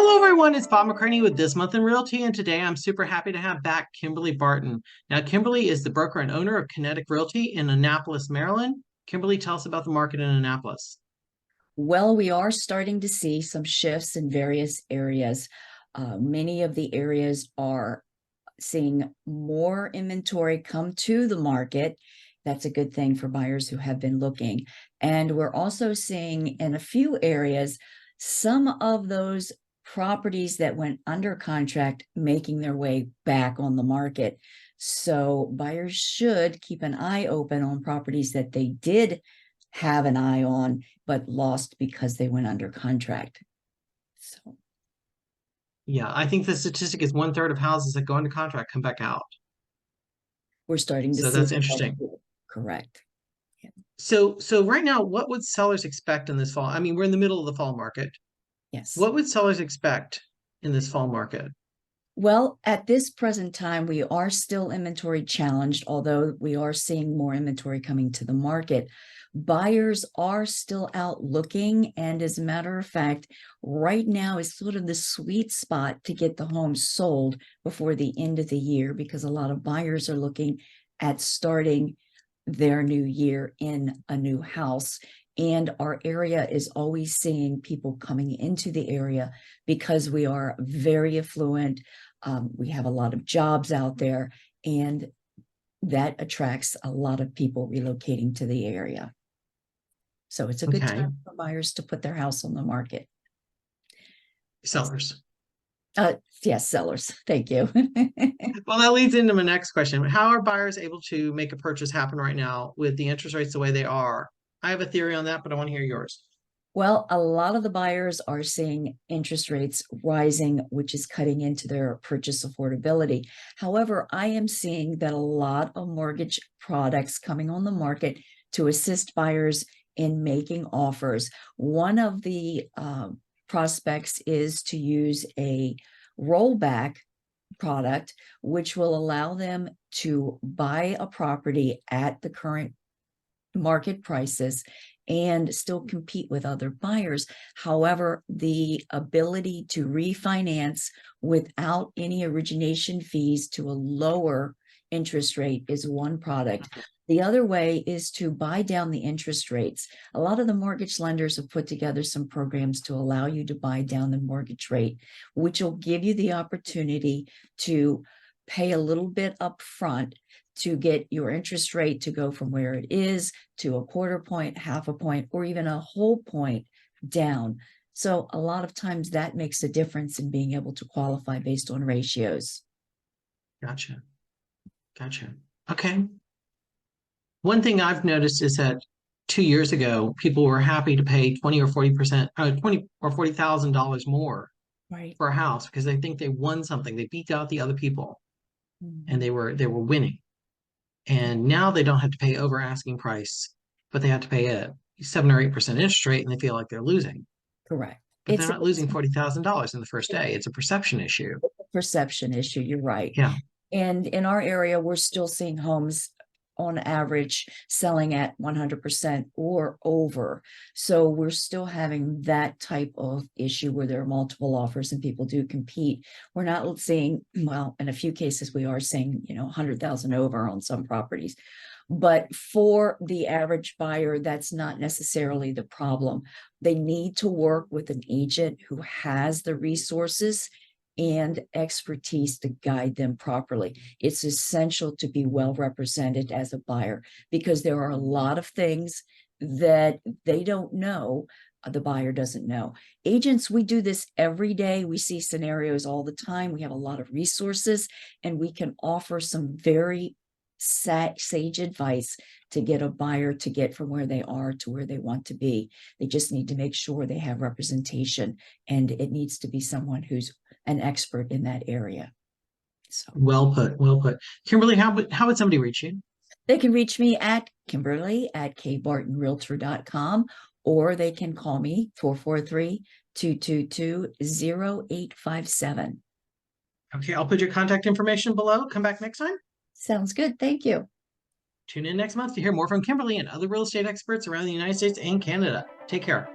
Hello, everyone. It's Bob McCartney with This Month in Realty, and today I'm super happy to have back Kimberly Barton. Now, Kimberly is the broker and owner of Kinetic Realty in Annapolis, Maryland. Kimberly, tell us about the market in Annapolis. Well, we are starting to see some shifts in various areas. Many of the areas are seeing more inventory come to the market. That's a good thing for buyers who have been looking. And we're also seeing in a few areas, some of those properties that went under contract making their way back on the market. So buyers should keep an eye open on properties that they did have an eye on, but lost because they went under contract. So Yeah, I think the statistic is 1/3 of houses that go under contract come back out. we're starting to So see that's that. interesting. Correct. Yeah. So right now, what would sellers expect in this fall? I mean, we're in the middle of the fall market. Yes. What would sellers expect in this fall market? Well, at this present time, we are still inventory challenged, although we are seeing more inventory coming to the market. Buyers are still out looking. And as a matter of fact, right now is sort of the sweet spot to get the home sold before the end of the year, because a lot of buyers are looking at starting their new year in a new house. And our area is always seeing people coming into the area because we are very affluent. We have a lot of jobs out there, and that attracts a lot of people relocating to the area. So it's a good Okay, time for buyers to put their house on the market. sellers. Yes, sellers. Thank you. Well, that leads into my next question. How are buyers able to make a purchase happen right now with the interest rates the way they are? I have a theory on that, but I want to hear yours. Well, a lot of the buyers are seeing interest rates rising, which is cutting into their purchase affordability. However, I am seeing that a lot of mortgage products coming on the market to assist buyers in making offers. One of the prospects is to use a rollback product, which will allow them to buy a property at the current market prices and still compete with other buyers. However, the ability to refinance without any origination fees to a lower interest rate is one product. The other way is to buy down the interest rates. A lot of the mortgage lenders have put together some programs to allow you to buy down the mortgage rate, which will give you the opportunity to pay a little bit up front to get your interest rate to go from where it is to a quarter point, half a point, or even a whole point down. So a lot of times that makes a difference in being able to qualify based on ratios. Gotcha. Gotcha. Okay. One thing I've noticed is that 2 years ago, people were happy to pay 20 or 40%, 20 or $40,000 more Right. for a house because they think they won something. They beat out the other people and Mhm. they were winning. And now they don't have to pay over asking price, but they have to pay a 7 or 8% interest rate and they feel like they're losing. Correct. But they're not losing $40,000 in the first It's day. It's a perception issue. a perception issue. You're right. Yeah. And in our area, we're still seeing homes on average selling at 100% or over. So we're still having that type of issue where there are multiple offers and people do compete. We're not seeing, well, in a few cases, we are seeing, 100,000 over on some properties. But for the average buyer, that's not necessarily the problem. They need to work with an agent who has the resources and expertise to guide them properly. It's essential to be well represented as a buyer because there are a lot of things that they don't know, the buyer doesn't know. Agents, we do this every day. We see scenarios all the time. We have a lot of resources and we can offer some very sage advice to get a buyer to get from where they are to where they want to be. They just need to make sure they have representation, and it needs to be someone who's an expert in that area. So Well put. Well put. Kimberly, how would somebody reach you? they can reach me at Kimberly at kbartonrealtor.com, or they can call me 443-222-0857. Okay, I'll put your contact information below. Come back next time. Sounds good. Thank you. Tune in next month to hear more from Kimberly and other real estate experts around the United States and Canada. Take care.